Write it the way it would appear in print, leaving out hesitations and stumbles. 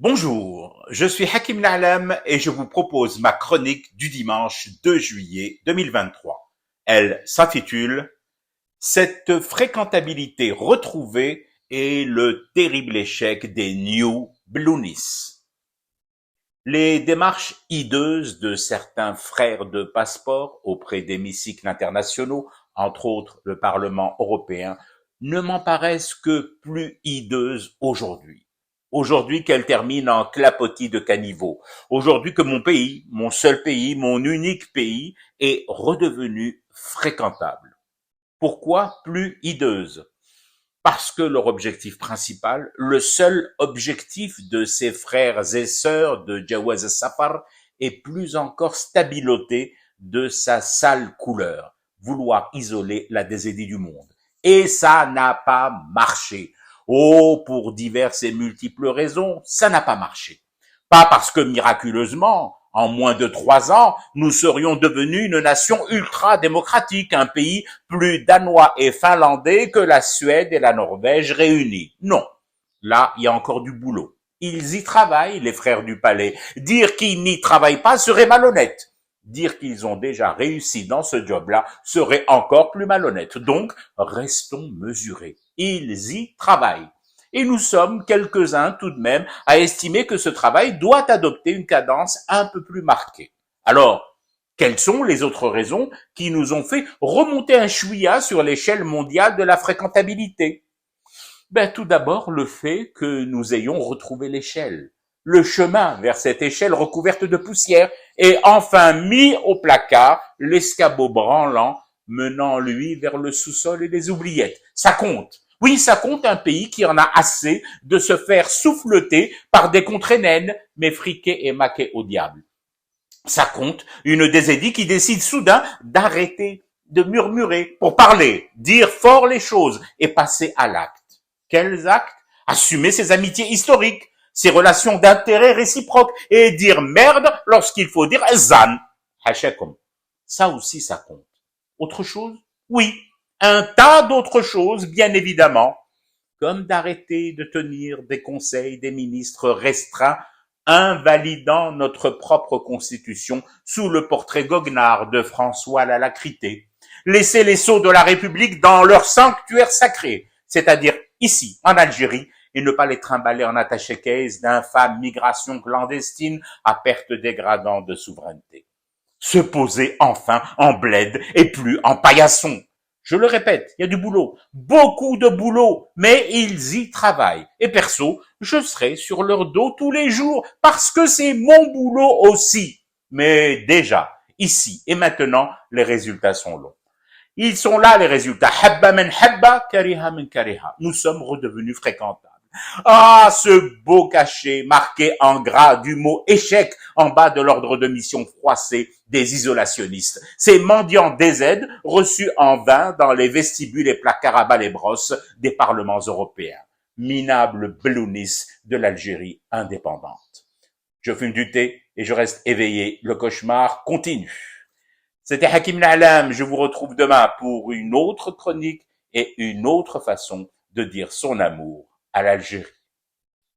Bonjour, je suis Hakim Na'lam et je vous propose ma chronique du dimanche 2 juillet 2023. Elle s'intitule Cette fréquentabilité retrouvée et le terrible échec des New Bluenies. Les démarches hideuses de certains frères de passeport auprès d'hémicycles internationaux, entre autres le Parlement européen, ne m'en paraissent que plus hideuses aujourd'hui. Aujourd'hui qu'elles terminent en clapotis de caniveau. Aujourd'hui que mon pays, mon seul pays, mon unique pays, est redevenu fréquentable. Pourquoi plus hideuse? Parce que leur objectif principal, le seul objectif de ces frères et sœurs de Jawaz al-Safar, est plus encore stabiloté de sa sale couleur, vouloir isoler la désédie du monde. Et ça n'a pas marché. Oh, pour diverses et multiples raisons, ça n'a pas marché. Pas parce que miraculeusement, en moins de 3 ans, nous serions devenus une nation ultra-démocratique, un pays plus danois et finlandais que la Suède et la Norvège réunis. Non, là, il y a encore du boulot. Ils y travaillent, les frères du palais. Dire qu'ils n'y travaillent pas serait malhonnête. Dire qu'ils ont déjà réussi dans ce job-là serait encore plus malhonnête. Donc, restons mesurés. Ils y travaillent. Et nous sommes quelques-uns tout de même à estimer que ce travail doit adopter une cadence un peu plus marquée. Alors, quelles sont les autres raisons qui nous ont fait remonter un chouïa sur l'échelle mondiale de la fréquentabilité? Tout d'abord, le fait que nous ayons retrouvé l'échelle, le chemin vers cette échelle recouverte de poussière, et enfin mis au placard l'escabeau branlant menant lui vers le sous-sol et les oubliettes. Ça compte. Oui, ça compte un pays qui en a assez de se faire souffleter par des contrées naines, mais friquées et maquées au diable. Ça compte une désédie qui décide soudain d'arrêter de murmurer pour parler, dire fort les choses et passer à l'acte. Quels actes? Assumer ses amitiés historiques, ses relations d'intérêt réciproques et dire merde lorsqu'il faut dire zan. Hashakum. Ça aussi, ça compte. Autre chose? Oui, un tas d'autres choses, bien évidemment, comme d'arrêter de tenir des conseils des ministres restreints, invalidant notre propre constitution sous le portrait goguenard de François Lalacrité. Laisser les sceaux de la République dans leur sanctuaire sacré, c'est-à-dire ici, en Algérie, et ne pas les trimballer en attaché-case d'infâmes migrations clandestines à perte dégradante de souveraineté. Se poser enfin en bled et plus en paillasson. Je le répète, il y a du boulot, beaucoup de boulot, mais ils y travaillent. Et perso, je serai sur leur dos tous les jours parce que c'est mon boulot aussi. Mais déjà, ici et maintenant, les résultats sont longs. Ils sont là, les résultats. Habba men habba, kariha men kariha. Nous sommes redevenus fréquentables. Ah, ce beau cachet marqué en gras du mot échec en bas de l'ordre de mission froissé des isolationnistes. Ces mendiants DZ reçus en vain dans les vestibules et placards à bas les brosses des parlements européens. Minables blounis de l'Algérie indépendante. Je fume du thé et je reste éveillé. Le cauchemar continue. C'était Hakim Na'lam. Je vous retrouve demain pour une autre chronique et une autre façon de dire son amour à l'Algérie.